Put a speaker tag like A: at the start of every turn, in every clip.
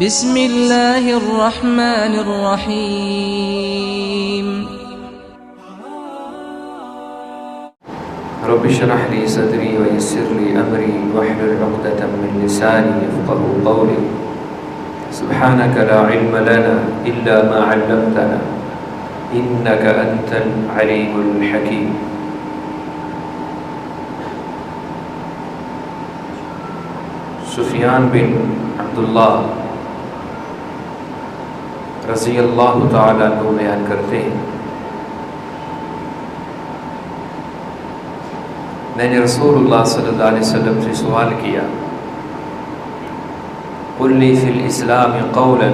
A: بسم اللہ الرحمن الرحیم
B: رب اشرح لي صدري ويسر لي أمري واحلل عقدة من لساني يفقهوا قولي سبحانك لا علم لنا إلا ما علمتنا إنك أنت العليم الحكيم. سفیان بن عبداللہ رضی اللہ تعالیٰ عنہ بیان کرتے ہیں، میں نے رسول اللہ صلی اللہ علیہ وسلم سے سوال کیا، قل لی فی الاسلام قولا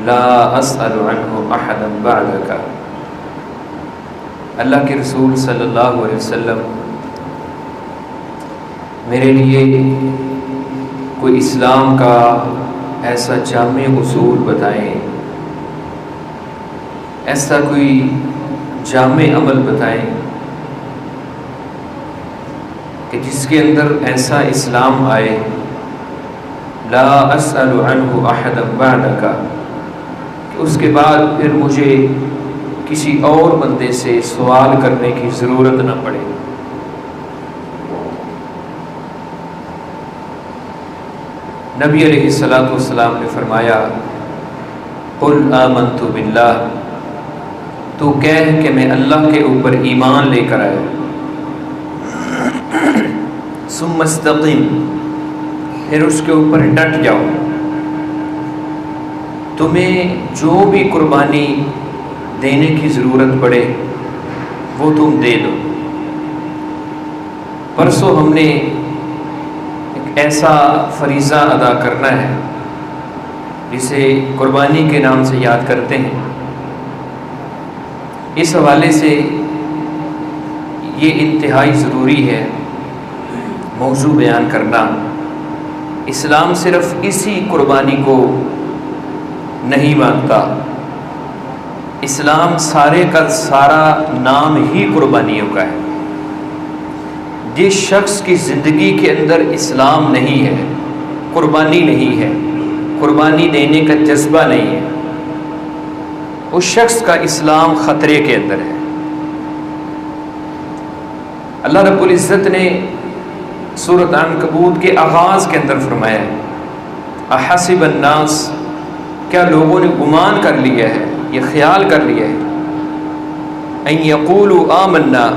B: لا اسأل عنہ احدا بعدک. اللہ کے رسول صلی اللہ علیہ وسلم میرے لیے کوئی اسلام کا ایسا جامع اصول بتائیں، ایسا کوئی جامع عمل بتائیں کہ جس کے اندر ایسا اسلام آئے لا اسأل عنہ احدا بعدک، کہ اس کے بعد پھر مجھے کسی اور بندے سے سوال کرنے کی ضرورت نہ پڑے. نبی علیہ السلام نے فرمایا، قل آمنت باللہ، تو کہہ کہ میں اللہ کے اوپر ایمان لے کر آیا، ثم استقم، پھر اس کے اوپر ڈٹ جاؤ، تمہیں جو بھی قربانی دینے کی ضرورت پڑے وہ تم دے دو. پرسوں ہم نے ایسا فریضہ ادا کرنا ہے جسے قربانی کے نام سے یاد کرتے ہیں. اس حوالے سے یہ انتہائی ضروری ہے موضوع بیان کرنا. اسلام صرف اسی قربانی کو نہیں مانتا، اسلام سارے کا سارا نام ہی قربانیوں کا ہے. جس شخص کی زندگی کے اندر اسلام نہیں ہے، قربانی نہیں ہے، قربانی دینے کا جذبہ نہیں ہے، اس شخص کا اسلام خطرے کے اندر ہے. اللہ رب العزت نے سورۃ عنکبوت کے آغاز کے اندر فرمایا ہے، احسب الناس، کیا لوگوں نے گمان کر لیا ہے، یہ خیال کر لیا ہے، ان یقولوا آمنا،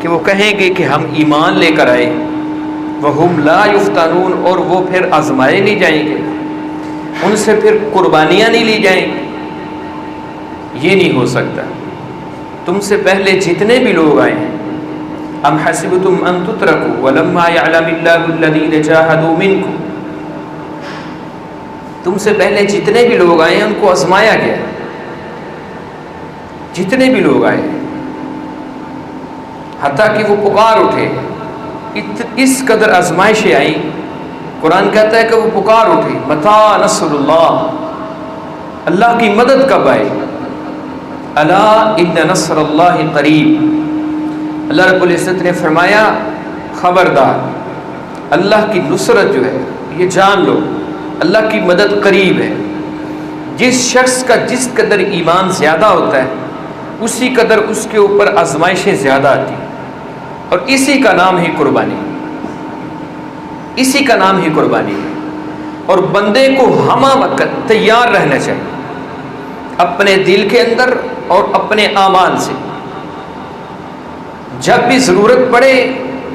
B: کہ وہ کہیں گے کہ ہم ایمان لے کر آئے، وہم لا یفتنون، اور وہ پھر آزمائے نہیں جائیں گے، ان سے پھر قربانیاں نہیں لی جائیں گی. یہ نہیں ہو سکتا. تم سے پہلے جتنے بھی لوگ آئے ہیں، ام حسبتم ان تترکوا ولما یعلم اللہ الذین جاہدوا منکم، تم سے پہلے جتنے بھی لوگ آئے ہیں ان کو آزمایا گیا، جتنے بھی لوگ آئے ہیں، حتیٰ کہ وہ پکار اٹھے. اس قدر آزمائشیں آئیں، قرآن کہتا ہے کہ وہ پکار اٹھے، متی نصر اللہ، اللہ کی مدد کب آئے، الا ان نصر اللہ قریب. اللہ رب العزت نے فرمایا خبردار، اللہ کی نصرت جو ہے یہ جان لو، اللہ کی مدد قریب ہے. جس شخص کا جس قدر ایمان زیادہ ہوتا ہے اسی قدر اس کے اوپر آزمائشیں زیادہ آتی ہیں، اور اسی کا نام ہی قربانی، اسی کا نام ہی قربانی ہے. اور بندے کو ہمہ وقت تیار رہنا چاہیے، اپنے دل کے اندر اور اپنے اعمال سے. جب بھی ضرورت پڑے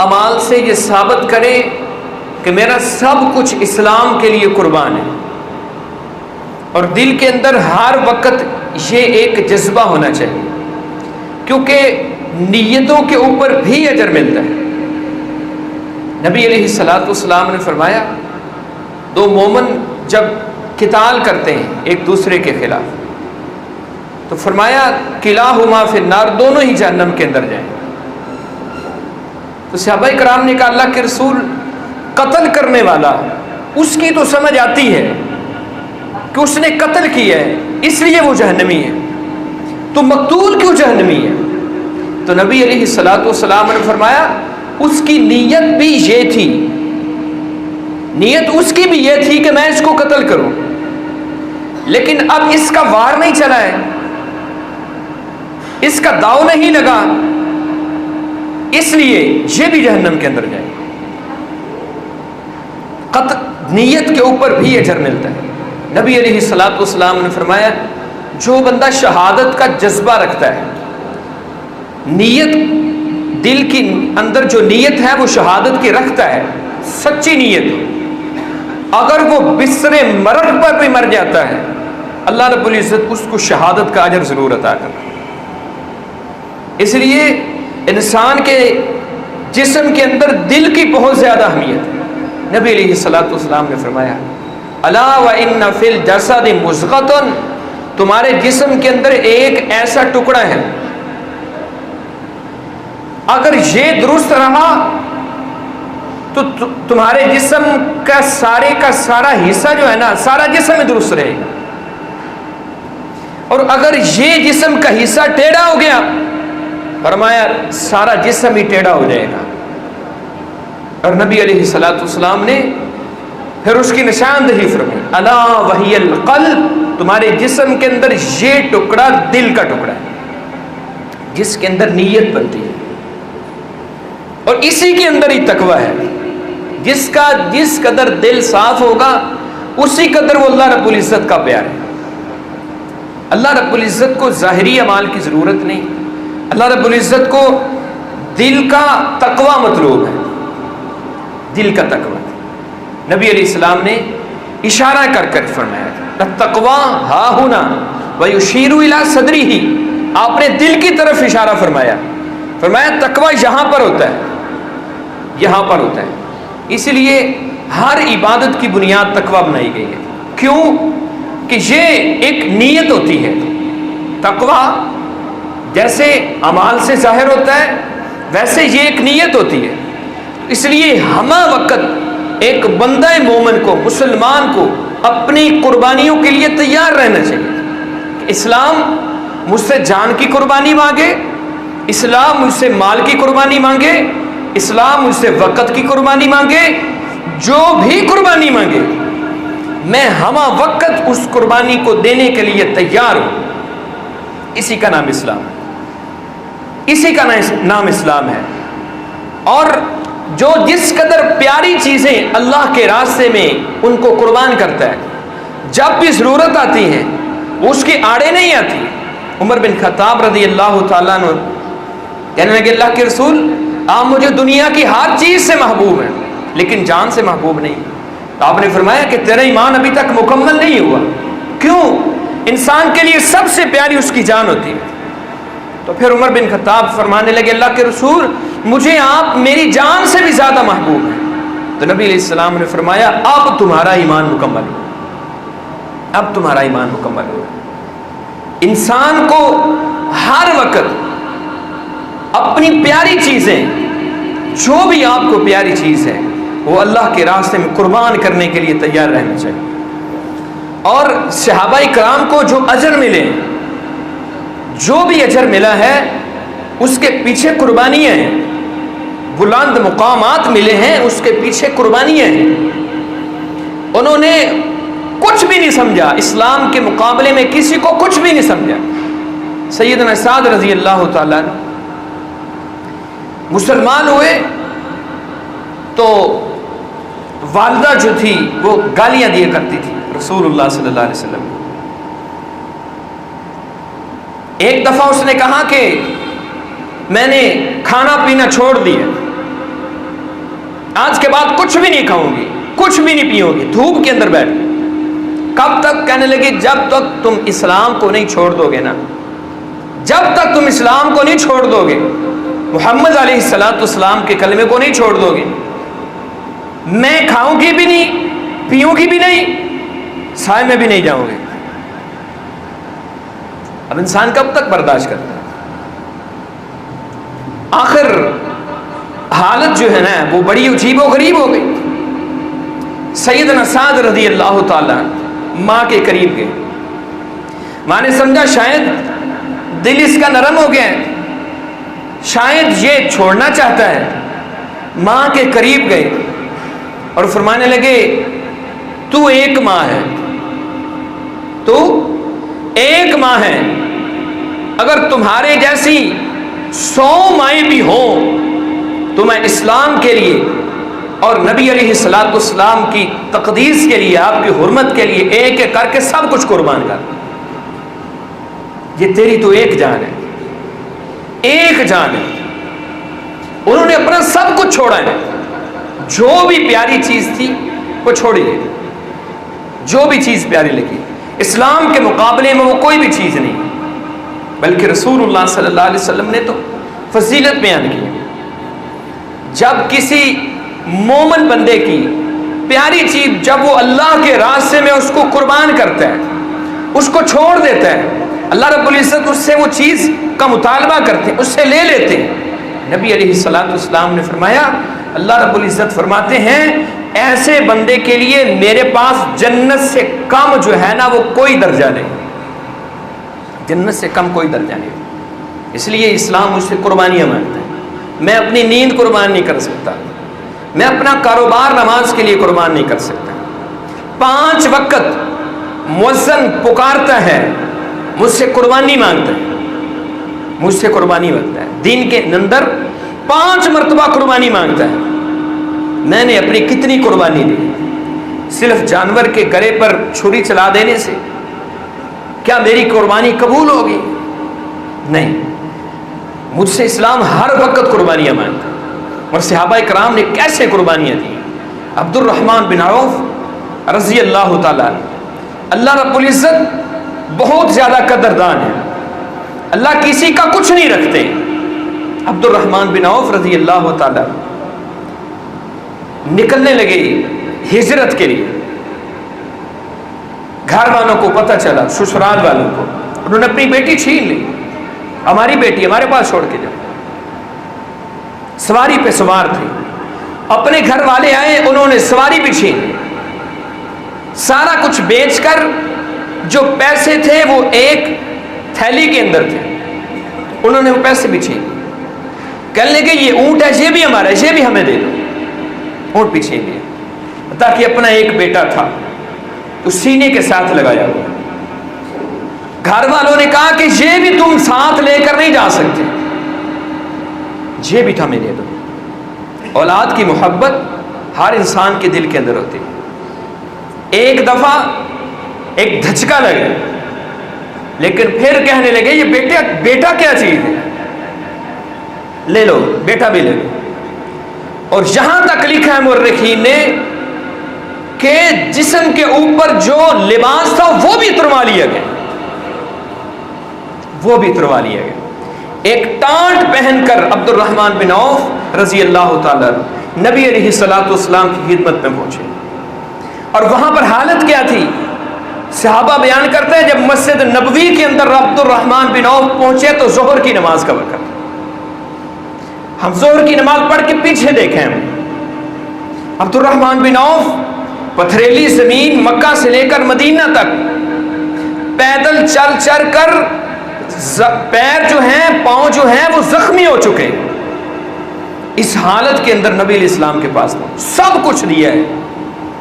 B: اعمال سے یہ ثابت کرے کہ میرا سب کچھ اسلام کے لیے قربان ہے. اور دل کے اندر ہر وقت یہ ایک جذبہ ہونا چاہیے، کیونکہ نیتوں کے اوپر بھی اجر ملتا ہے. نبی علیہ السلام نے فرمایا، دو مومن جب قتال کرتے ہیں ایک دوسرے کے خلاف تو فرمایا کلاہما فی النار، دونوں ہی جہنم کے اندر جائیں. تو صحابہ کرام نے کہا اللہ کے رسول، قتل کرنے والا اس کی تو سمجھ آتی ہے کہ اس نے قتل کیا ہے اس لیے وہ جہنمی ہے، تو مقتول کیوں جہنمی ہے؟ تو نبی علیہ السلام نے فرمایا اس کی نیت بھی یہ تھی، نیت اس کی بھی یہ تھی کہ میں اس کو قتل کروں، لیکن اب اس کا وار نہیں چلا ہے، اس کا داؤ نہیں لگا، اس لیے یہ بھی جہنم کے اندر جائے۔ نیت کے اوپر بھی اجر ملتا ہے۔ نبی علیہ الصلوۃ والسلام نے فرمایا جو بندہ شہادت کا جذبہ رکھتا ہے، نیت دل کی اندر جو نیت ہے وہ شہادت کی رکھتا ہے، سچی نیت، اگر وہ بستر مرگ پر بھی مر جاتا ہے اللہ رب العزت اس کو شہادت کا اجر ضرور عطا کرتا ہے۔ اس لیے انسان کے جسم کے اندر دل کی بہت زیادہ اہمیت ہے۔ نبی علیہ الصلوۃ والسلام نے فرمایا الا وان فی الجسد مضغۃ، تمہارے جسم کے اندر ایک ایسا ٹکڑا ہے، اگر یہ درست رہا تو تمہارے جسم کا سارا حصہ جو ہے نا، سارا جسم درست رہے گا، اور اگر یہ جسم کا حصہ ٹیڑھا ہو گیا فرمایا سارا جسم ہی ٹیڑھا ہو جائے گا۔ اور نبی علیہ الصلوۃ والسلام نے پھر اس کی نشاندہی فرمائی الا وہی القلب، تمہارے جسم کے اندر یہ ٹکڑا دل کا ٹکڑا ہے جس کے اندر نیت بنتی ہے، اور اسی کے اندر ہی تقوی ہے۔ جس قدر دل صاف ہوگا اسی قدر وہ اللہ رب العزت کا پیار ہے۔ اللہ رب العزت کو ظاہری اعمال کی ضرورت نہیں، اللہ رب العزت کو دل کا تقوی مطلوب ہے، دل کا تقوی۔ نبی علیہ السلام نے اشارہ کر کر فرمایا التقوی ہا ہنا ویشیر الی صدرہ، آپ نے دل کی طرف اشارہ فرمایا تقوی یہاں پر ہوتا ہے، یہاں پر ہوتا ہے۔ اس لیے ہر عبادت کی بنیاد تقوی بنائی گئی ہے۔ کیوں کہ یہ ایک نیت ہوتی ہے۔ تقوی جیسے اعمال سے ظاہر ہوتا ہے ویسے یہ ایک نیت ہوتی ہے۔ اس لیے ہمہ وقت ایک بندہ مومن کو، مسلمان کو اپنی قربانیوں کے لیے تیار رہنا چاہیے۔ اسلام مجھ سے جان کی قربانی مانگے، اسلام مجھ سے مال کی قربانی مانگے، اسلام مجھ سے وقت کی قربانی مانگے، جو بھی قربانی مانگے میں ہمہ وقت اس قربانی کو دینے کے لیے تیار ہوں۔ اسی کا نام اسلام ہے، اسی کا نام اسلام ہے۔ اور جو جس قدر پیاری چیزیں اللہ کے راستے میں ان کو قربان کرتا ہے، جب بھی ضرورت آتی ہے وہ اس کے آڑے نہیں آتی۔ عمر بن خطاب رضی اللہ تعالیٰ عنہ کہنے لگے اللہ کے رسول آپ مجھے دنیا کی ہر چیز سے محبوب ہیں لیکن جان سے محبوب نہیں۔ تو آپ نے فرمایا کہ تیرا ایمان ابھی تک مکمل نہیں ہوا۔ کیوں؟ انسان کے لیے سب سے پیاری اس کی جان ہوتی ہے۔ تو پھر عمر بن خطاب فرمانے لگے اللہ کے رسول مجھے آپ میری جان سے بھی زیادہ محبوب ہیں۔ تو نبی علیہ السلام نے فرمایا اب تمہارا ایمان مکمل ہو، اب تمہارا ایمان مکمل ہو۔ انسان کو ہر وقت اپنی پیاری چیزیں، جو بھی آپ کو پیاری چیز ہے وہ اللہ کے راستے میں قربان کرنے کے لیے تیار رہنا چاہیے۔ اور صحابہ کرام کو جو اجر ملے، جو بھی اجر ملا ہے اس کے پیچھے قربانیاں ہیں، بلند مقامات ملے ہیں اس کے پیچھے قربانیاں ہیں۔ انہوں نے کچھ بھی نہیں سمجھا، اسلام کے مقابلے میں کسی کو کچھ بھی نہیں سمجھا۔ سیدنا سعد رضی اللہ تعالیٰ مسلمان ہوئے تو والدہ جو تھی وہ گالیاں دیا کرتی تھی رسول اللہ صلی اللہ علیہ وسلم۔ ایک دفعہ اس نے کہا کہ میں نے کھانا پینا چھوڑ دیا، آج کے بعد کچھ بھی نہیں کھاؤں گی، کچھ بھی نہیں پیوں گی، دھوپ کے اندر بیٹھ۔ کب تک؟ کہنے لگے جب تک تم اسلام کو نہیں چھوڑ دو گے نا، جب تک تم اسلام کو نہیں چھوڑ دو گے، محمد علیہ الصلوۃ والسلام کے کلمے کو نہیں چھوڑ دو گے، میں کھاؤں گی بھی نہیں، پیوں گی بھی نہیں، سائے میں بھی نہیں جاؤں گے۔ اب انسان کب تک برداشت کرتا ہے؟ آخر حالت جو ہے نا وہ بڑی عجیب و غریب ہو گئی۔ سیدنا سعد رضی اللہ تعالیٰ ماں کے قریب گئے، ماں نے سمجھا شاید دل اس کا نرم ہو گیا ہے، شاید یہ چھوڑنا چاہتا ہے۔ ماں کے قریب گئے اور فرمانے لگے تو ایک ماں ہے، تو ایک ماں ہے، اگر تمہارے جیسی 100 مائیں بھی ہوں تو میں اسلام کے لیے اور نبی علیہ الصلوۃ والسلام کی تقدیس کے لیے، آپ کی حرمت کے لیے ایک ایک کر کے سب کچھ قربان کر. یہ تیری تو ایک جان ہے، ایک جان ہے. انہوں نے اپنا سب کچھ چھوڑا ہے، جو بھی پیاری چیز تھی وہ چھوڑی ہے، جو بھی چیز پیاری لگی. اسلام کے مقابلے میں وہ کوئی بھی چیز نہیں، بلکہ رسول اللہ صلی اللہ علیہ وسلم نے تو فضیلت بیان کی. جب کسی مومن بندے کی پیاری چیز جب وہ اللہ کے راستے میں اس کو قربان کرتا ہے، اس کو چھوڑ دیتا ہے، اللہ رب العزت اس سے وہ چیز کا مطالبہ کرتے ہیں، اس سے لے لیتے ہیں. نبی علیہ الصلوۃ والسلام نے فرمایا، اللہ رب العزت فرماتے ہیں ایسے بندے کے لیے میرے پاس جنت سے کم جو ہے نا وہ کوئی درجہ نہیں، جنت سے کم کوئی درجہ نہیں. اس لیے اسلام مجھ سے قربانیاں مانگتا ہے. میں اپنی نیند قربان نہیں کر سکتا، میں اپنا کاروبار نماز کے لیے قربان نہیں کر سکتا. 5 وقت مؤذن پکارتا ہے، مجھ سے قربانی مانگتا ہے، مجھ سے قربانی مانگتا ہے. دین کے اندر 5 مرتبہ قربانی مانگتا ہے. میں نے اپنی کتنی قربانی دی؟ صرف جانور کے گلے پر چھری چلا دینے سے کیا میری قربانی قبول ہوگی؟ نہیں. مجھ سے اسلام ہر وقت قربانیاں مانگتا ہے. اور صحابہ کرام نے کیسے قربانیاں دی. عبد الرحمن بن عوف رضی اللہ تعالیٰ، اللہ رب العزت بہت زیادہ قدردان ہے، اللہ کسی کا کچھ نہیں رکھتے. عبد الرحمن بن عوف رضی اللہ تعالیٰ نکلنے لگے ہجرت کے لیے. گھر والوں کو پتہ چلا، سسرال والوں کو، انہوں نے اپنی بیٹی چھین لی. ہماری بیٹی ہمارے پاس چھوڑ کے جاؤ. سواری پہ سوار تھے، اپنے گھر والے آئے، انہوں نے سواری بھی چھین لی. سارا کچھ بیچ کر جو پیسے تھے وہ ایک تھیلی کے اندر تھے، انہوں نے وہ پیسے بھی چھین لیے. کہنے لگے یہ اونٹ ہے، یہ بھی ہمارا ہے، یہ بھی ہمیں دے دو. اونٹ بھی چھین لیا. تاکہ اپنا ایک بیٹا تھا تو سینے کے ساتھ لگایا ہوا. گھر والوں نے کہا کہ یہ بھی تم ساتھ لے کر نہیں جا سکتے، یہ بھی ہمیں دے دو. اولاد کی محبت ہر انسان کے دل کے اندر ہوتی. ایک دفعہ ایک دھچکا لگا، لیکن پھر کہنے لگے یہ بیٹا کیا چیز ہے، لے لو، بیٹا بھی لے لو. اور یہاں تک لکھا ہے مورخین نے کہ جسم کے اوپر جو لباس تھا وہ بھی اتروا لیا گیا، وہ بھی اتروا لیا گیا. ایک ٹانٹ پہن کر عبد الرحمن بن عوف رضی اللہ تعالی نبی علیہ الصلوۃ والسلام کی خدمت میں پہنچے. اور وہاں پر حالت کیا تھی؟ صحابہ بیان کرتے ہیں جب مسجد نبوی کے اندر عبد الرحمن بن عوف پہنچے تو ظہر کی نماز کا وقت. ہم ظہر کی نماز پڑھ کے پیچھے دیکھیں، عبد الرحمن بن عوف پتھریلی زمین مکہ سے لے کر مدینہ تک پیدل چل چل کر پیر جو ہیں، پاؤں جو ہیں وہ زخمی ہو چکے. اس حالت کے اندر نبی علیہ السلام کے پاس سب کچھ دیا ہے.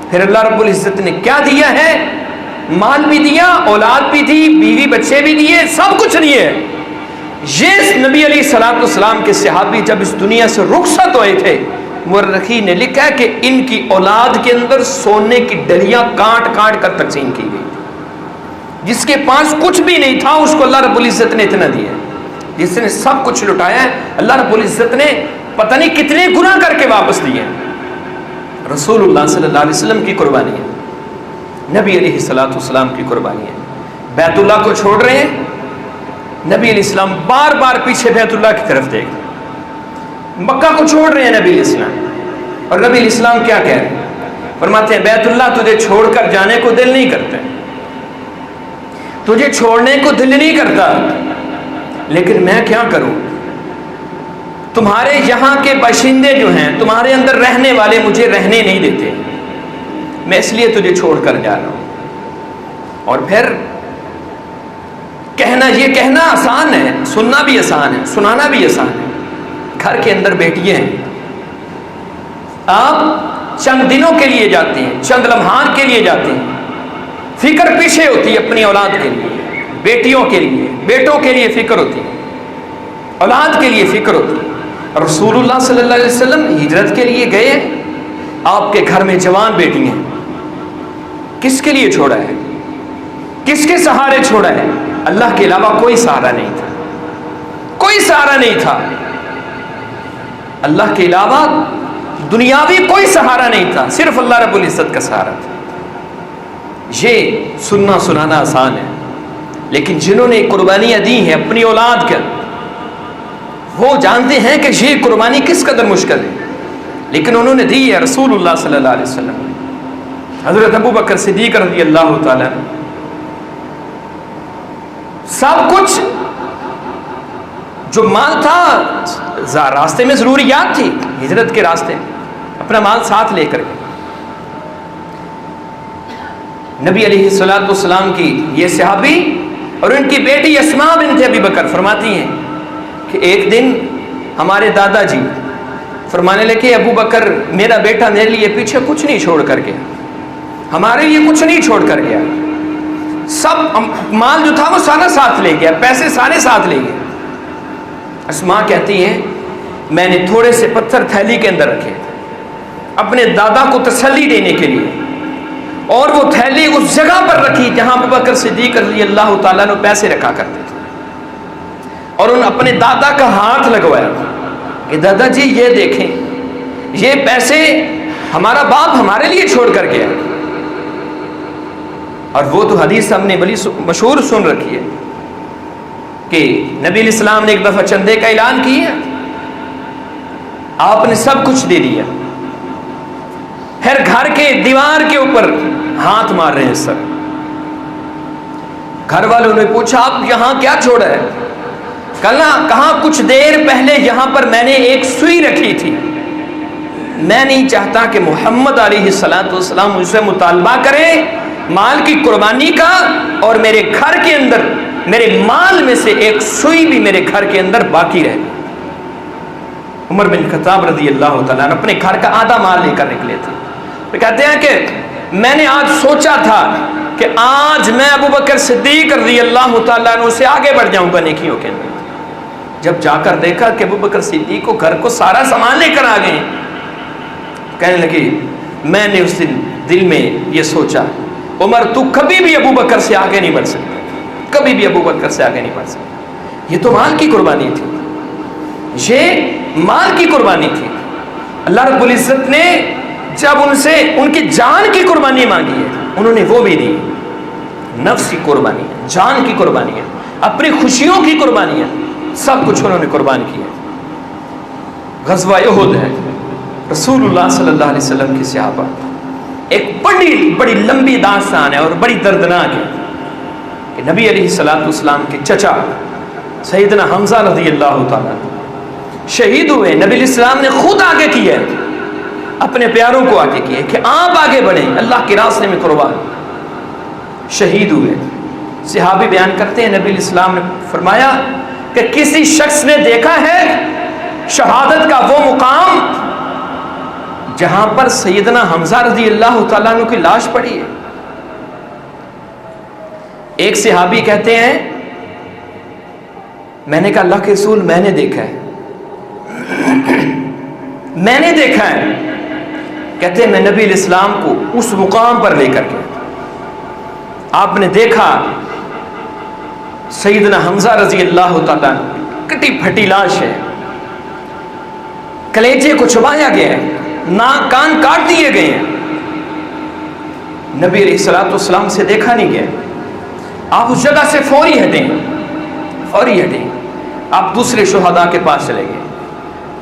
B: پھر اللہ رب العزت نے کیا دیا ہے؟ مال بھی دیا، اولاد بھی دی، بیوی بچے بھی دیے، سب کچھ دیے. یہ نبی علیہ الصلوۃ والسلام کے صحابی جب اس دنیا سے رخصت ہوئے تھے، مورخین نے لکھا ہے کہ ان کی اولاد کے اندر سونے کی ڈلیاں کاٹ کاٹ کر تقسیم کی گئی. جس کے پاس کچھ بھی نہیں تھا اس کو اللہ رب العزت نے اتنا دیا. جس نے سب کچھ لٹایا ہے اللہ رب العزت نے پتہ نہیں کتنے گنا کر کے واپس دیے. رسول اللہ صلی اللہ علیہ وسلم کی قربانی ہے، نبی علیہ الصلوۃ والسلام کی قربانی ہے. بیت اللہ کو چھوڑ رہے ہیں، نبی علیہ السلام بار بار پیچھے بیت اللہ کی طرف دیکھ. مکہ کو چھوڑ رہے ہیں نبی علیہ السلام، اور نبی علیہ السلام کیا کہہ رہے ہیں؟ فرماتے ہیں بیت اللہ تجھے چھوڑ کر جانے کو دل نہیں کرتا، تجھے چھوڑنے کو دل نہیں کرتا، لیکن میں کیا کروں؟ تمہارے یہاں کے باشندے جو ہیں، تمہارے اندر رہنے والے مجھے رہنے نہیں دیتے، میں اس لیے تجھے چھوڑ کر جا رہا ہوں. اور پھر یہ کہنا آسان ہے، سننا بھی آسان ہے، سنانا بھی آسان ہے. گھر کے اندر بیٹیاں ہیں، آپ چند دنوں کے لیے جاتے ہیں، چند لمحات کے لیے جاتے ہیں، فکر پیچھے ہوتی ہے اپنی اولاد کے لیے، بیٹیوں کے لیے، بیٹوں کے لیے فکر ہوتی ہے، اولاد کے لیے فکر ہوتی ہے۔ رسول اللہ صلی اللہ علیہ وسلم ہجرت کے لیے گئے، آپ کے گھر میں جوان بیٹی ہیں، کس کے لیے چھوڑا ہے؟ کس کے سہارے چھوڑا ہے؟ اللہ کے علاوہ کوئی سہارا نہیں تھا، کوئی سہارا نہیں تھا، اللہ کے علاوہ دنیاوی کوئی سہارا نہیں تھا، صرف اللہ رب العزت کا سہارا تھا۔ یہ سننا سنانا آسان ہے، لیکن جنہوں نے قربانیاں دی ہیں اپنی اولاد کے، وہ جانتے ہیں کہ یہ قربانی کس قدر مشکل ہے، لیکن انہوں نے دی ہے۔ رسول اللہ صلی اللہ علیہ وسلم، حضرت ابو بکر صدیق رضی اللہ تعالیٰ، سب کچھ جو مال تھا راستے میں ضروریات تھی، ہجرت کے راستے اپنا مال ساتھ لے کر گئے۔ نبی علیہ الصلوۃ والسلام کی یہ صحابی اور ان کی بیٹی اسماء بنت ابی بکر فرماتی ہیں کہ ایک دن ہمارے دادا جی فرمانے لگے، ابو بکر میرا بیٹا میرے لیے پیچھے کچھ نہیں چھوڑ کر گیا، ہمارے لیے کچھ نہیں چھوڑ کر گیا، سب مال جو تھا وہ سارا ساتھ لے گیا، پیسے سارے ساتھ لے گئے۔ اسماء کہتی ہیں میں نے تھوڑے سے پتھر تھیلی کے اندر رکھے اپنے دادا کو تسلی دینے کے لیے، اور وہ تھیلی اس جگہ پر رکھی جہاں ابو بکر صدیق رضی اللہ تعالیٰ نے پیسے رکھا کرتے تھے، اور ان اپنے دادا کا ہاتھ لگوایا کہ دادا جی یہ دیکھیں، یہ پیسے ہمارا باپ ہمارے لیے چھوڑ کر گیا۔ اور وہ تو حدیث ہم نے بڑی مشہور سن رکھی ہے کہ نبی علیہ السلام نے ایک دفعہ چندے کا اعلان کیا، آپ نے سب کچھ دے دیا، پھر گھر کے دیوار کے اوپر ہاتھ مار رہے ہیں سر۔ گھر والوں نے پوچھا آپ یہاں کیا چھوڑا ہے؟ کہاں کچھ دیر پہلے یہاں پر میں نے ایک سوئی رکھی تھی، میں نہیں چاہتا کہ محمد علیہ الصلوۃ والسلام مجھ سے مطالبہ کرے مال کی قربانی کا، اور میرے گھر کے اندر میرے مال میں سے ایک سوئی بھی میرے گھر کے اندر باقی رہے۔ عمر بن خطاب رضی اللہ تعالیٰ عنہ اپنے گھر کا آدھا مال لے کر نکلے تھے، وہ کہتے ہیں کہ میں نے آج سوچا تھا کہ آج میں ابو بکر صدیق رضی اللہ تعالیٰ عنہ سے آگے بڑھ جاؤں گا نیکیوں کے اندر۔ جب جا کر دیکھا کہ ابو بکر صدیق کو گھر کو سارا سامان لے کر آ گئے، کہنے لگے میں نے اس دل میں یہ سوچا عمر تو کبھی بھی ابو بکر سے آگے نہیں بڑھ سکتا، کبھی بھی ابو بکر سے آگے نہیں بڑھ سکتا۔ یہ تو مال کی قربانی تھی، یہ مال کی قربانی تھی۔ اللہ رب العزت نے جب ان سے ان کی جان کی قربانی مانگی ہے، انہوں نے وہ بھی دی، نفس کی قربانی ہے، جان کی قربانی ہے، اپنی خوشیوں کی قربانی ہے، سب کچھ انہوں نے قربان کیا۔ غزوہ احد ہے، رسول اللہ صلی اللہ علیہ وسلم کی صحابہ، ایک بڑی لمبی داستان ہے اور بڑی دردناک ہے کہ نبی علیہ الصلوۃ والسلام کے چچا سیدنا حمزہ رضی اللہ تعالیٰ شہید ہوئے۔ نبی علیہ السلام نے خود آگے کیا ہے، اپنے پیاروں کو آگے کیا کہ آپ آگے بڑھیں، اللہ کے راستے میں قربان، شہید ہوئے۔ صحابی بیان کرتے ہیں نبی علیہ السلام نے فرمایا کہ کسی شخص نے دیکھا ہے شہادت کا وہ مقام جہاں پر سیدنا حمزہ رضی اللہ تعالیٰ عنہ کی لاش پڑی ہے؟ ایک صحابی کہتے ہیں میں نے کہا اللہ کے رسول میں نے دیکھا ہے، میں نے دیکھا ہے۔ کہتے ہیں میں نبی علیہ السلام کو اس مقام پر لے کر کے، آپ نے دیکھا سیدنا حمزہ رضی اللہ تعالیٰ کٹی پھٹی لاش ہے، کلیجے کو چبایا گیا ہے، ناک کان کاٹ دیے گئے ہیں، نبی علیہ الصلوۃ والسلام سے دیکھا نہیں گیا۔ آپ اس جگہ سے فوری ہٹیں، آپ دوسرے شہداء کے پاس چلے گئے،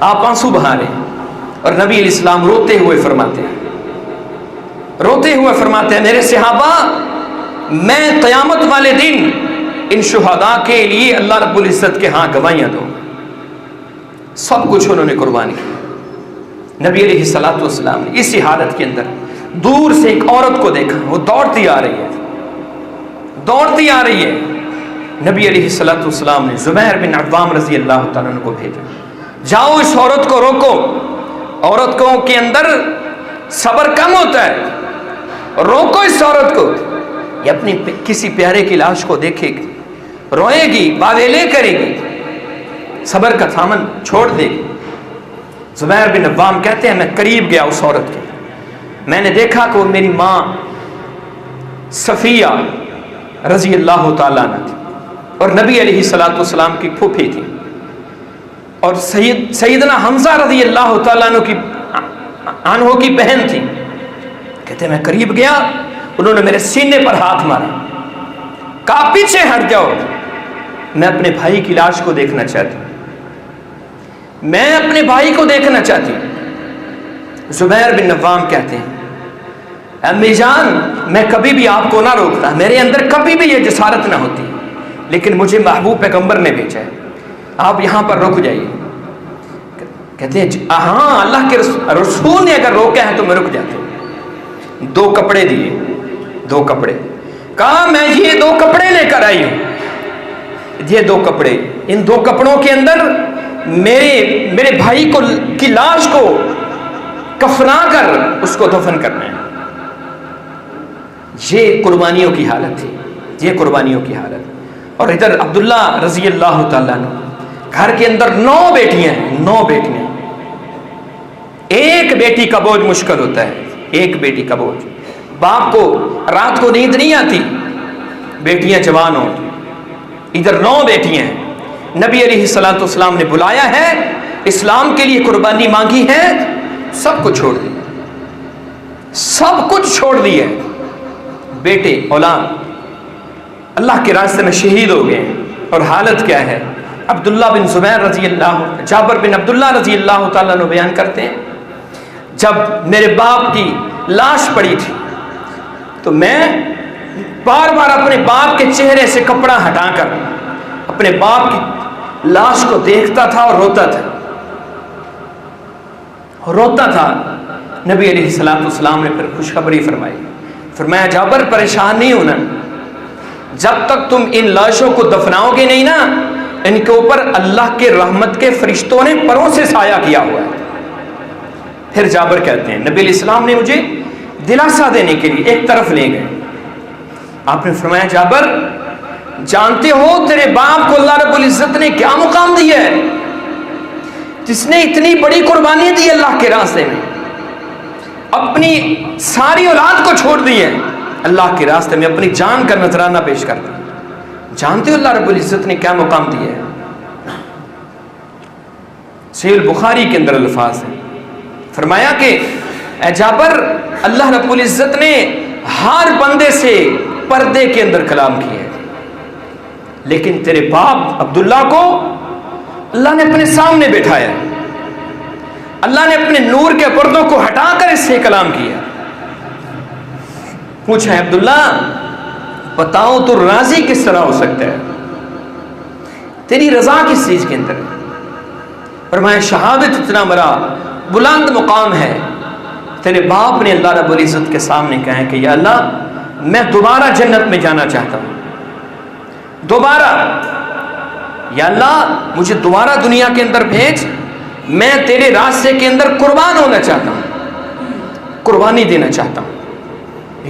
B: آپ آنسو بہا رہے ہیں، اور نبی علیہ السلام روتے ہوئے فرماتے ہیں میرے صحابہ، میں قیامت والے دن ان شہداء کے لیے اللہ رب العزت کے ہاں گواہیاں دوں۔ سب کچھ انہوں نے قربان کیا۔ نبی علیہ الصلوۃ والسلام نے اسی حالت کے اندر دور سے ایک عورت کو دیکھا، وہ دوڑتی آ رہی ہے۔ نبی علیہ الصلوۃ والسلام نے زبیر بن عوام رضی اللہ تعالیٰ عنہ کو بھیجا، جاؤ اس عورت کو روکو، عورتوں کے اندر صبر کم ہوتا ہے، روکو اس عورت کو، یہ اپنی کسی پیارے کی لاش کو دیکھے گی، روئے گی، واویلے کرے گی، صبر کا دامن چھوڑ دے گی۔ زبیر بن عوام کہتے ہیں میں قریب گیا اس عورت کے، میں نے دیکھا کہ وہ میری ماں صفیہ رضی اللہ تعالیٰ عنہ تھی اور نبی علیہ الصلوۃ والسلام کی پھوپھی تھی، اور سیدنا حمزہ رضی اللہ تعالیٰ عنہ کی بہن تھی۔ کہتے ہیں میں قریب گیا، انہوں نے میرے سینے پر ہاتھ مارا، کہا پیچھے ہٹ جاؤ، میں اپنے بھائی کی لاش کو دیکھنا چاہتی ہوں، میں اپنے بھائی کو دیکھنا چاہتی ہوں۔ زبیر بن عوام کہتے ہیں امی جان میں کبھی بھی آپ کو نہ روکتا، میرے اندر کبھی بھی یہ جسارت نہ ہوتی، لیکن مجھے محبوب پیغمبر نے بھیجا ہے، آپ یہاں پر رک جائیے۔ کہتے ہیں ہاں اللہ کے رسول نے اگر روکا ہے تو میں رک جاتا ہوں۔ 2 کپڑے دیے، 2 کپڑے، کہا میں یہ 2 کپڑے لے کر آئی ہوں، یہ 2 کپڑے، ان 2 کپڑوں کے اندر میرے بھائی کی لاش کو کفنا کر اس کو دفن کرنا ہے۔ یہ قربانیوں کی حالت تھی، یہ قربانیوں کی حالت۔ اور ادھر عبداللہ رضی اللہ تعالیٰ عنہ، گھر کے اندر 9 بیٹیاں ہیں، 9 بیٹیاں، ایک بیٹی کا بوجھ مشکل ہوتا ہے، ایک بیٹی کا بوجھ، باپ کو رات کو نیند نہیں آتی، بیٹیاں جوان ہوں، ادھر 9 بیٹیاں ہیں۔ نبی علیہ الصلوۃ والسلام نے بلایا ہے، اسلام کے لیے قربانی مانگی ہے، سب کچھ چھوڑ دیا، سب کچھ چھوڑ دیا، بیٹے اولاد اللہ کے راستے میں شہید ہو گئے۔ اور حالت کیا ہے؟ عبداللہ بن زبیر رضی اللہ، جابر بن عبداللہ رضی اللہ تعالیٰ عنہ بیان کرتے ہیں جب میرے باپ کی لاش پڑی تھی تو میں بار بار اپنے باپ کے چہرے سے کپڑا ہٹا کر اپنے باپ کی لاش کو دیکھتا تھا اور روتا تھا۔ نبی علیہ الصلوۃ والسلام نے پھر خوشخبری فرمائی، فرمایا جابر پریشان نہیں ہونا، جب تک تم ان لاشوں کو دفناؤ گے نہیں نا، ان کے اوپر اللہ کے رحمت کے فرشتوں نے پروں سے سایہ کیا ہوا ہے۔ پھر جابر کہتے ہیں نبی علیہ السلام نے مجھے دلاسا دینے کے لیے ایک طرف لے گئے، آپ نے فرمایا جابر جانتے ہو تیرے باپ کو اللہ رب العزت نے کیا مقام دیا ہے، جس نے اتنی بڑی قربانی دی اللہ کے راستے میں، اپنی ساری اولاد کو چھوڑ دی ہے اللہ کے راستے میں، اپنی جان کا نذرانہ پیش کرتا۔ جانتے ہو اللہ رب العزت نے کیا مقام دیا ہے؟ صحیح البخاری کے اندر الفاظ ہیں، فرمایا کہ اے جابر اللہ رب العزت نے ہر بندے سے پردے کے اندر کلام کیا ہے، لیکن تیرے باپ عبداللہ کو اللہ نے اپنے سامنے بٹھایا، اللہ نے اپنے نور کے پردوں کو ہٹا کر اس سے کلام کیا۔ پوچھا ہے عبداللہ بتاؤ تو راضی کس طرح ہو سکتا ہے، تیری رضا کس چیز کے اندر ہے؟ فرمایا شہادت اتنا بڑا بلند مقام ہے، تیرے باپ نے اللہ رب العزت کے سامنے کہا ہے کہ یا اللہ میں دوبارہ جنت میں جانا چاہتا ہوں، دوبارہ یا اللہ مجھے دوبارہ دنیا کے اندر بھیج، میں تیرے راستے کے اندر قربان ہونا چاہتا ہوں، قربانی دینا چاہتا ہوں۔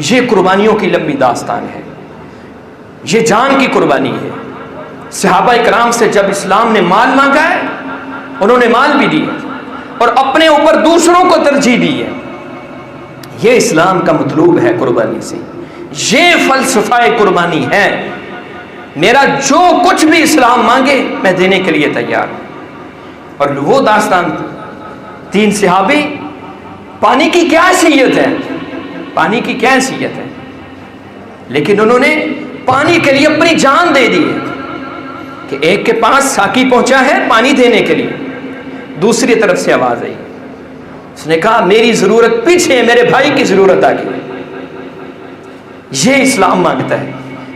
B: یہ قربانیوں کی لمبی داستان ہے، یہ جان کی قربانی ہے۔ صحابہ کرام سے جب اسلام نے مال مانگا ہے انہوں نے مال بھی دیا اور اپنے اوپر دوسروں کو ترجیح دی ہے۔ یہ اسلام کا مطلوب ہے قربانی سے، یہ فلسفہ قربانی ہے۔ میرا جو کچھ بھی اسلام مانگے میں دینے کے لیے تیار ہوں۔ اور وہ داستان 3 صحابی، پانی کی کیا حیثیت ہے، پانی کی کیا حیثیت ہے، لیکن انہوں نے پانی کے لیے اپنی جان دے دی ہے کہ ایک کے پاس ساقی پہنچا ہے پانی دینے کے لیے، دوسری طرف سے آواز آئی، اس نے کہا میری ضرورت پیچھے ہے، میرے بھائی کی ضرورت آگے۔ یہ اسلام مانگتا ہے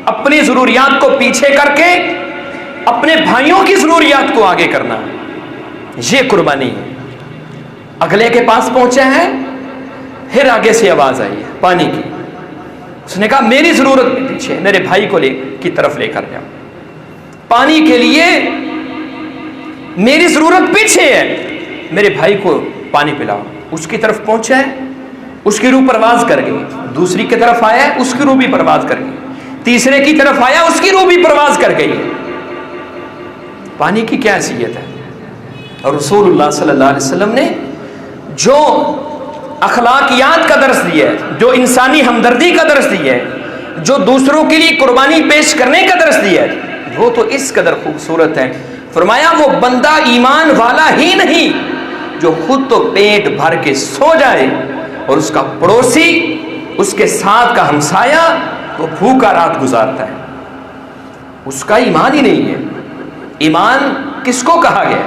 B: اپنی ضروریات کو پیچھے کر کے اپنے بھائیوں کی ضروریات کو آگے کرنا، یہ قربانی ہے۔ اگلے کے پاس پہنچا ہے پھر آگے سے آواز آئی ہے پانی کی، اس نے کہا میری ضرورت پیچھے ہے، میرے بھائی کو کی طرف لے کر جاؤ، پانی کے لیے میری ضرورت پیچھے ہے، میرے بھائی کو پانی پلاؤ۔ اس کی طرف پہنچا ہے، اس کی روح پرواز کر گئی، دوسری کی طرف آیا ہے، اس کی روح بھی پرواز کر گئی، تیسرے کی طرف آیا، اس کی روح بھی پرواز کر گئی۔ پانی کی کیا حیثیت ہے؟ اور رسول اللہ صلی اللہ علیہ وسلم نے جو اخلاقیات کا درس دیا ہے، جو انسانی ہمدردی کا درس دیا ہے، جو دوسروں کے لیے قربانی پیش کرنے کا درس دیا ہے، وہ تو اس قدر خوبصورت ہے۔ فرمایا وہ بندہ ایمان والا ہی نہیں جو خود تو پیٹ بھر کے سو جائے اور اس کا پڑوسی، اس کے ساتھ کا ہمسایہ وہ بھوکا رات گزارتا ہے، اس کا ایمان ہی نہیں ہے۔ ایمان کس کو کہا گیا؟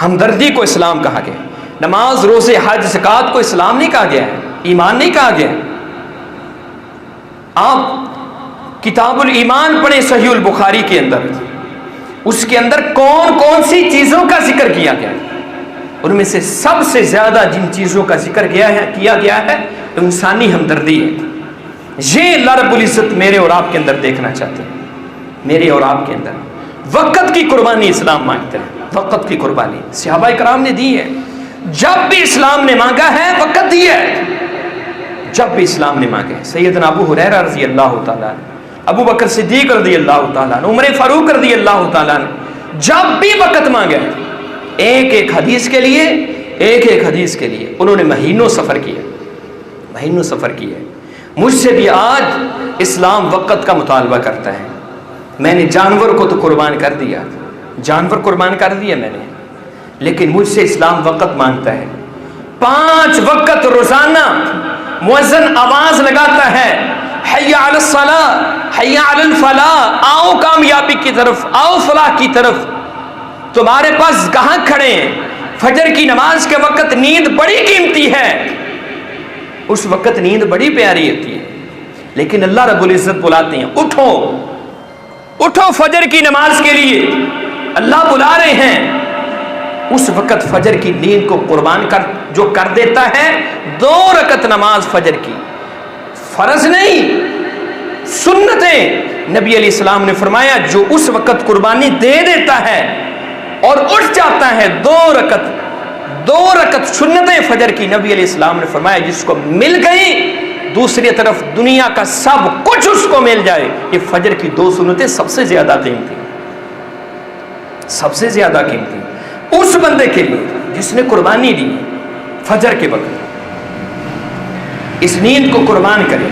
B: ہمدردی کو اسلام کہا گیا۔ نماز، روزے، حج، زکوٰۃ کو اسلام نہیں کہا گیا ہے، ایمان نہیں کہا گیا۔ آپ کتاب الایمان پڑھیں صحیح البخاری کے اندر، اس کے اندر کون کون سی چیزوں کا ذکر کیا گیا ہے؟ ان میں سے سب سے زیادہ جن چیزوں کا ذکر کیا گیا ہے انسانی ہمدردی ہے۔ یہ اللہ رب العزت میرے اور آپ کے اندر دیکھنا چاہتے ہیں، میرے اور آپ کے اندر۔ وقت کی قربانی اسلام مانگتا ہے، وقت کی قربانی صحابہ کرام نے دی ہے۔ جب بھی اسلام نے مانگا ہے وقت دیا ہے، جب بھی اسلام نے مانگا ہے۔ سیدنا ابو ہریرہ رضی اللہ تعالیٰ عنہ، ابو بکر صدیق رضی اللہ تعالیٰ عنہ، عمر فاروق رضی اللہ تعالیٰ عنہ، جب بھی وقت مانگا ہے ایک ایک حدیث کے لیے، ایک ایک حدیث کے لیے انہوں نے مہینوں سفر کیا، مہینوں سفر کیا۔ مجھ سے بھی آج اسلام وقت کا مطالبہ کرتا ہے۔ میں نے جانور کو تو قربان کر دیا، جانور قربان کر دیا میں نے، لیکن مجھ سے اسلام وقت مانگتا ہے۔ 5 وقت روزانہ مؤذن آواز لگاتا ہے، حی علی الصلاۃ، حی علی الفلاح، آؤ کامیابی کی طرف، آؤ فلاح کی طرف۔ تمہارے پاس کہاں کھڑے ہیں؟ فجر کی نماز کے وقت نیند بڑی قیمتی ہے، اس وقت نیند بڑی پیاری ہوتی ہے، لیکن اللہ رب العزت بلاتے ہیں اٹھو اٹھو فجر کی نماز کے لیے، اللہ بلا رہے ہیں۔ اس وقت فجر کی نیند کو قربان جو کر دیتا ہے، 2 رکعت نماز فجر کی، فرض نہیں، سنتیں۔ نبی علیہ السلام نے فرمایا جو اس وقت قربانی دے دیتا ہے اور اٹھ جاتا ہے 2 رکعت سنتیں فجر کی، نبی علیہ السلام نے فرمایا جس کو مل گئی، دوسری طرف دنیا کا سب کچھ اس کو مل جائے۔ یہ فجر کی 2 سنتیں سب سے زیادہ قیمتی، سب سے زیادہ قیمتی اس بندے کے لیے جس نے قربانی دی فجر کے وقت۔ اس نیند کو قربان کریں،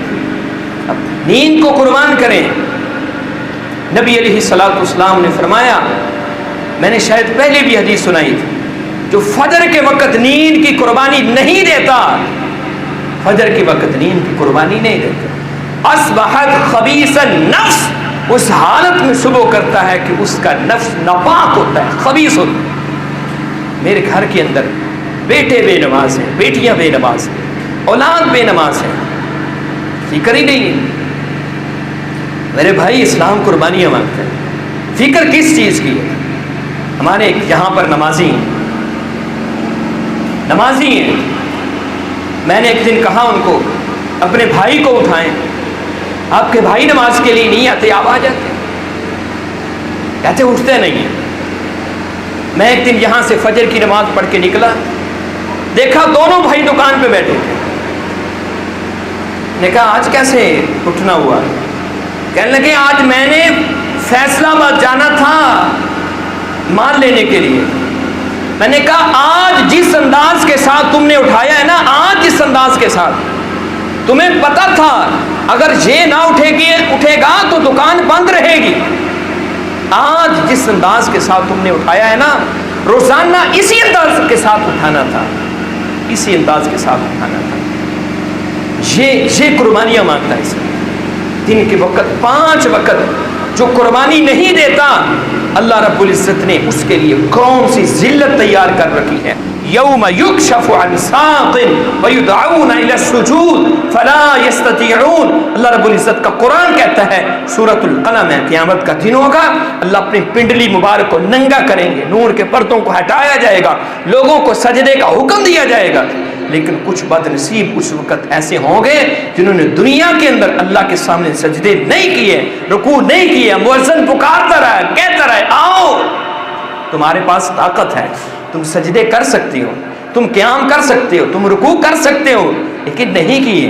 B: نیند کو قربان کریں۔ نبی علیہ الصلوۃ والسلام نے فرمایا، میں نے شاید پہلے بھی حدیث سنائی تھی، جو فجر کے وقت نیند کی قربانی نہیں دیتا، فجر کے وقت نیند کی قربانی نہیں دیتا، اصبحت خبیث النفس، اس حالت میں صبح کرتا ہے کہ اس کا نفس ناپاک ہوتا ہے، خبیث ہوتا ہے۔ میرے گھر کے اندر بیٹے بے نماز ہیں، بیٹیاں بے نماز ہیں، اولاد بے نماز ہے، فکر ہی نہیں ہے۔ میرے بھائی اسلام قربانیاں مانگتا ہے، فکر کس چیز کی ہے؟ ہمارے یہاں پر نمازی ہیں، میں نے ایک دن کہا ان کو اپنے بھائی کو اٹھائیں، آپ کے بھائی نماز کے لیے نہیں آتے، آپ آ جاتے، کہتے اٹھتے نہیں ہیں۔ میں ایک دن یہاں سے فجر کی نماز پڑھ کے نکلا، دیکھا دونوں بھائی دکان پہ بیٹھے تھے، نے کہا آج کیسے اٹھنا ہوا؟ کہنے لگے آج میں نے فیصلہ آباد جانا تھا مال لینے کے لیے۔ میں نے کہا آج جس انداز کے ساتھ تم نے اٹھایا ہے نا، آج جس انداز کے ساتھ، تمہیں پتا تھا اگر یہ نہ اٹھے گا تو دکان بند رہے گی۔ آج جس انداز کے ساتھ تم نے اٹھایا ہے نا، روزانہ اسی انداز کے ساتھ اٹھانا تھا، اسی انداز کے ساتھ اٹھانا تھا۔ یہ قربانیاں مانگتا ہے۔ اس دن کے وقت 5 وقت جو قربانی نہیں دیتا، اللہ رب العزت نے اس کے لیے کون سی ذلت تیار کر رکھی ہے۔ یوم یکشف عن ساق ویدعون الی السجود فلا یستطیعون، اللہ رب العزت کا قرآن کہتا ہے سورۃ القلم ہے، قیامت کا دن ہوگا، اللہ اپنی پنڈلی مبارک کو ننگا کریں گے، نور کے پردوں کو ہٹایا جائے گا، لوگوں کو سجدے کا حکم دیا جائے گا، لیکن کچھ بد نصیب اس وقت ایسے ہوں گے جنہوں نے دنیا کے اندر اللہ کے سامنے سجدے نہیں کیے، رکوع نہیں کیے، مؤذن پکارتا رہا، کہتا رہا آؤ، تمہارے پاس طاقت ہے، تم سجدے کر سکتے ہو، تم قیام کر سکتے ہو، تم رکوع کر سکتے ہو، لیکن نہیں کیے۔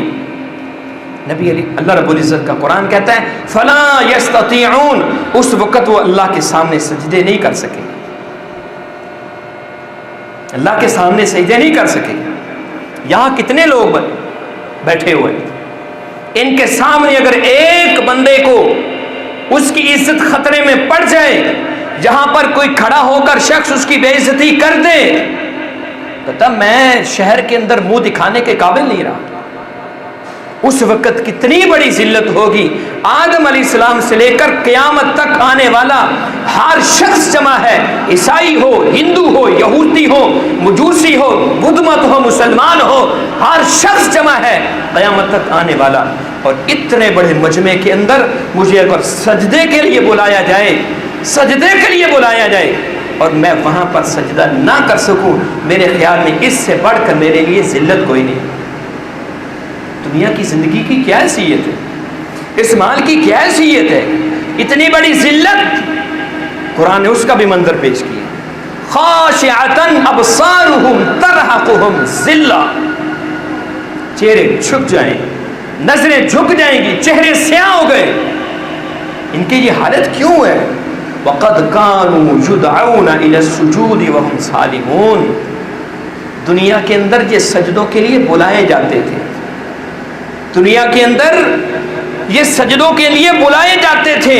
B: نبی علی اللہ رب العزت کا قرآن کہتا ہے فلا یستطیعون، اس وقت وہ اللہ کے سامنے سجدے نہیں کر سکے، اللہ کے سامنے سجدے نہیں کر سکے۔ یہاں کتنے لوگ بیٹھے ہوئے، ان کے سامنے اگر ایک بندے کو اس کی عزت خطرے میں پڑ جائے، جہاں پر کوئی کھڑا ہو کر شخص اس کی بے عزتی کر دے، کہتا میں شہر کے اندر منہ دکھانے کے قابل نہیں رہا۔ اس وقت کتنی بڑی ذلت ہوگی۔ آدم علیہ السلام سے لے کر قیامت تک آنے والا ہر شخص جمع ہے، عیسائی ہو، ہندو ہو، یہودی ہو، مجوسی ہو، بدھ مت ہو، مسلمان ہو، ہر شخص جمع ہے قیامت تک آنے والا۔ اور اتنے بڑے مجمع کے اندر مجھے اگر سجدے کے لیے بلایا جائے، سجدے کے لیے بلایا جائے اور میں وہاں پر سجدہ نہ کر سکوں، میرے خیال میں اس سے بڑھ کر میرے لیے ذلت کوئی نہیں۔ دنیا کی زندگی کی کیا حیثیت ہے، اس مال کی کیا حیثیت ہے، اتنی بڑی ذلت۔ قرآن نے اس کا بھی منظر پیش کیا، خاشعۃ ابصارہم ترہقہم ذلہ، چہرے جھک جائیں، نظریں جھک جائیں گی، چہرے سیاہ ہو گئے۔ ان کی یہ حالت کیوں ہے؟ وقد كانوا يدعون الى السجود وهم سالمون، دنیا کے اندر یہ سجدوں کے لیے بلائے جاتے تھے، دنیا کے اندر یہ سجدوں کے لیے بلائے جاتے تھے،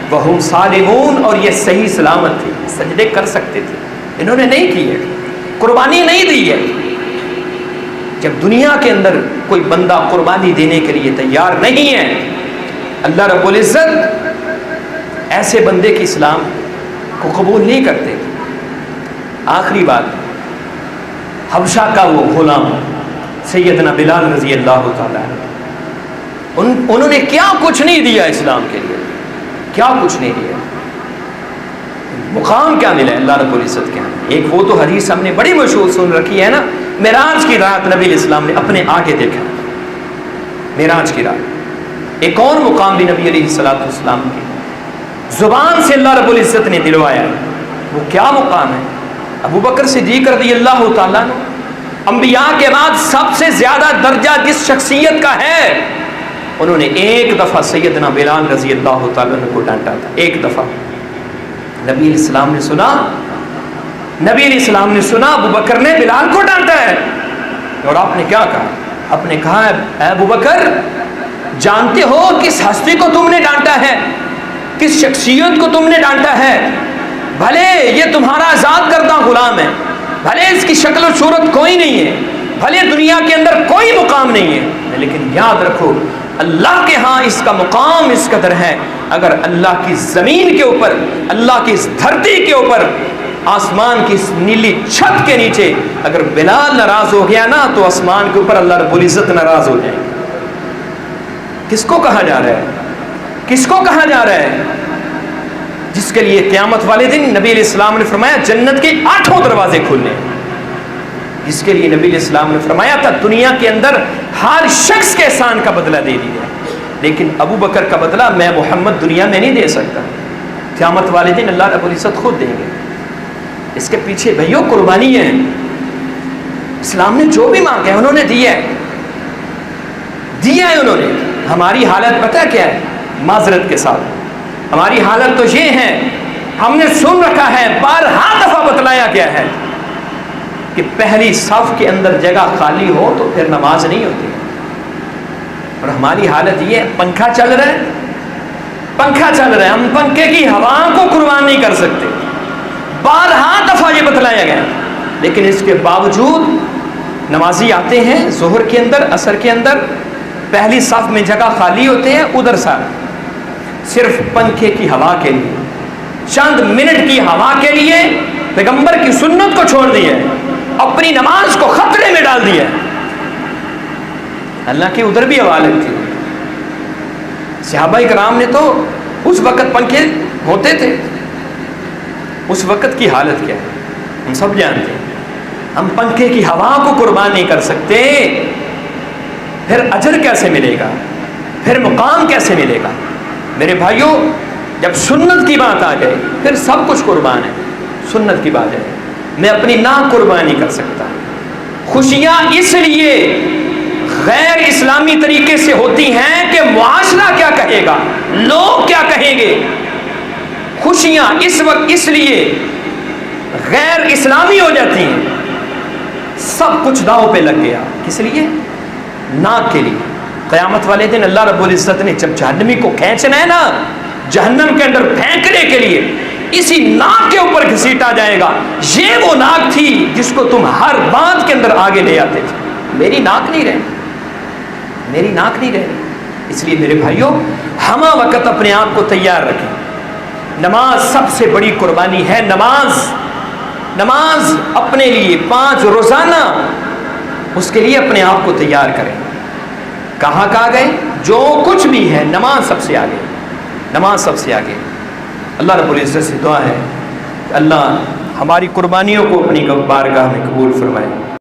B: وہم سالمون، اور یہ صحیح سلامت تھے، سجدے کر سکتے تھے، انہوں نے نہیں کیے، قربانی نہیں دی ہے۔ جب دنیا کے اندر کوئی بندہ قربانی دینے کے لیے تیار نہیں ہے، اللہ رب العزت ایسے بندے کی اسلام کو قبول نہیں کرتے۔ آخری بات، حبشہ کا وہ غلام سیدنا بلال رضی اللہ تعالیٰ عنہ، انہوں نے کیا کچھ نہیں دیا اسلام کے لیے، کیا کچھ نہیں دیا، مقام کیا ملا اللہ رب العزت کے ہاں۔ ایک وہ تو حدیث ہم نے بڑی مشہور سن رکھی ہے نا، معراج کی رات نبی علیہ السلام نے اپنے آگے دیکھا، معراج کی رات۔ ایک اور مقام بھی نبی علیہ السلام کی زبان سے اللہ رب العزت نے دلوایا، وہ کیا مقام ہے؟ ابو بکر صدیق رضی اللہ تعالیٰ عنہ، انبیاء کے بعد سب سے زیادہ درجہ جس شخصیت کا ہے، انہوں نے ایک دفعہ سیدنا بلال رضی اللہ تعالیٰ عنہ کو ڈانٹا تھا، ایک دفعہ۔ نبی علیہ السلام نے سنا، نبی علیہ السلام نے سنا ابو بکر نے بلال کو ڈانٹا ہے، اور آپ نے کیا کہا؟ آپ نے کہا اے ابو بکر، جانتے ہو کس ہستی کو تم نے ڈانٹا ہے، کس شخصیت کو تم نے ڈانٹا ہے؟ بھلے یہ تمہارا آزاد کردہ غلام ہے، بھلے اس کی شکل و صورت کوئی نہیں ہے، بھلے دنیا کے اندر کوئی مقام نہیں ہے، لیکن یاد رکھو اللہ کے ہاں اس کا مقام اس قدر ہے، اگر اللہ کی زمین کے اوپر، اللہ کی اس دھرتی کے اوپر، آسمان کی اس نیلی چھت کے نیچے اگر بلال ناراض ہو گیا نا، تو آسمان کے اوپر اللہ رب العزت ناراض ہو جائے۔ کس کو کہا جا رہا ہے؟ کس کو کہا جا رہا ہے؟ جس کے لیے قیامت والے دن نبی علیہ السلام نے فرمایا جنت کے 8 دروازے کھلنے، جس کے لیے نبی علیہ السلام نے فرمایا تھا دنیا کے اندر ہر شخص کے احسان کا بدلہ دے دیا، لیکن ابو بکر کا بدلہ میں محمد دنیا میں نہیں دے سکتا، قیامت والے دن اللہ رب العزت خود دیں گے۔ اس کے پیچھے بھائیو قربانی ہے، اسلام نے جو بھی مانگا ہے انہوں نے دیا ہے، دیا ہے انہوں نے۔ ہماری حالت پتہ کیا ہے؟ معذرت کے ساتھ ہماری حالت تو یہ ہے، ہم نے سن رکھا ہے، بارہا دفعہ بتلایا گیا ہے کہ پہلی صف کے اندر جگہ خالی ہو تو پھر نماز نہیں ہوتی، اور ہماری حالت یہ ہے، پنکھا چل رہا ہے، پنکھا چل رہا ہے، ہم پنکھے کی ہوا کو قربان نہیں کر سکتے، بارہا دفعہ یہ بتلایا گیا، لیکن اس کے باوجود نمازی آتے ہیں ظہر کے اندر، عصر کے اندر، پہلی صف میں جگہ خالی ہوتے ہیں، ادھر سارا صرف پنکھے کی ہوا کے لیے، چند منٹ کی ہوا کے لیے پیغمبر کی سنت کو چھوڑ دیا ہے، اپنی نماز کو خطرے میں ڈال دیا ہے۔ اللہ کی ادھر بھی ہوا لگتی، صحابہ کرام نے تو اس وقت پنکھے ہوتے تھے، اس وقت کی حالت کیا ہے ہم سب جانتے ہیں، ہم پنکھے کی ہوا کو قربان نہیں کر سکتے، پھر اجر کیسے ملے گا، پھر مقام کیسے ملے گا؟ میرے بھائیوں، جب سنت کی بات آ جائے پھر سب کچھ قربان ہے، سنت کی بات ہے، میں اپنی نہ قربان نہیں کر سکتا، خوشیاں اس لیے غیر اسلامی طریقے سے ہوتی ہیں کہ معاشرہ کیا کہے گا، لوگ کیا کہیں گے. خوشیاں اس وقت اس لیے غیر اسلامی ہو جاتی ہیں، سب کچھ داؤ پہ لگ گیا. کس لیے؟ ناک کے لیے. قیامت والے دن اللہ رب العزت نے جب جہنمی کو کھینچنا ہے نا جہنم کے اندر پھینکنے کے لیے، اسی ناک کے اوپر گھسیٹا جائے گا. یہ وہ ناک تھی جس کو تم ہر بات کے اندر آگے لے آتے تھے. میری ناک نہیں رہی، میری ناک نہیں رہی. اس لیے میرے بھائیوں ہمہ وقت اپنے آپ کو تیار رکھیں. نماز سب سے بڑی قربانی ہے. نماز اپنے لیے 5 روزانہ اس کے لیے اپنے آپ کو تیار کریں. کہاں گئے؟ جو کچھ بھی ہے نماز سب سے آگے، نماز سب سے آگے. اللہ رب العزت سے دعا ہے کہ اللہ ہماری قربانیوں کو اپنی بارگاہ میں قبول فرمائے.